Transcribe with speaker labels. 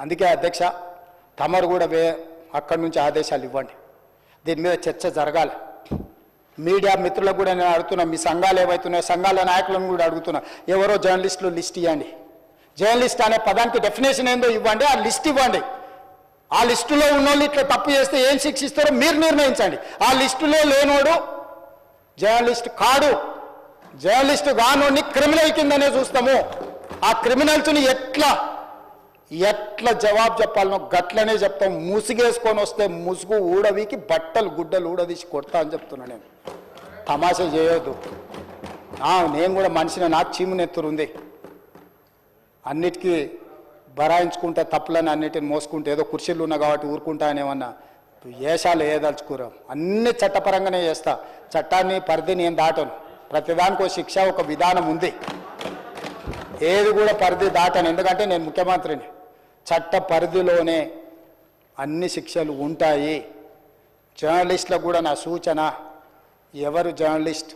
Speaker 1: అందుకే అధ్యక్ష తమరు కూడా అక్కడి నుంచి ఆదేశాలు ఇవ్వండి, దీని మీద చర్చ జరగాలి. మీడియా మిత్రులకు కూడా నేను అడుగుతున్నా, మీ సంఘాలు ఏవైతున్నాయో సంఘాల నాయకులను కూడా అడుగుతున్నా, ఎవరో జర్నలిస్టులు లిస్ట్ ఇవ్వండి. జర్నలిస్ట్ అనే పదానికి డెఫినేషన్ ఏందో ఇవ్వండి, ఆ లిస్ట్ ఇవ్వండి. ఆ లిస్టులో ఉన్నోళ్ళు ఇట్లా తప్పు చేస్తే ఏం శిక్షిస్తారో మీరు నిర్ణయించండి. ఆ లిస్టులో లేనోడు జర్నలిస్ట్ కాడు, జర్నలిస్ట్ కానోడిని క్రిమినల్ కిందనే చూస్తాము. ఆ క్రిమినల్స్ని ఎట్లా జవాబు చెప్పాలనో గట్లనే చెప్తాం. ముసుగేసుకొని వస్తే ముసుగు ఊడవికి బట్టలు గుడ్డలు ఊడదీసి కొడతా అని చెప్తున్నా. నేను తమాషా చేయొద్దు. నేను కూడా మనిషిని, నాకు చీమునెత్తురుంది. అన్నిటికీ బరాయించుకుంటే తప్పులని అన్నిటిని మోసుకుంటే ఏదో కుర్చీలు ఉన్నా కాబట్టి ఊరుకుంటా అని ఏమన్నా ఏషాలు ఏదలుచుకోరాం. అన్ని చట్టపరంగానే చేస్తా. చట్టాన్ని పరిధి నేను దాటను. ప్రతిదానికి శిక్ష ఒక విధానం ఉంది. ఏది కూడా పరిధి దాటను, ఎందుకంటే నేను ముఖ్యమంత్రిని. చట్ట పరిధిలోనే అన్ని శిక్షలు ఉంటాయి. జర్నలిస్టులకు కూడా నా సూచన, ఎవరు జర్నలిస్ట్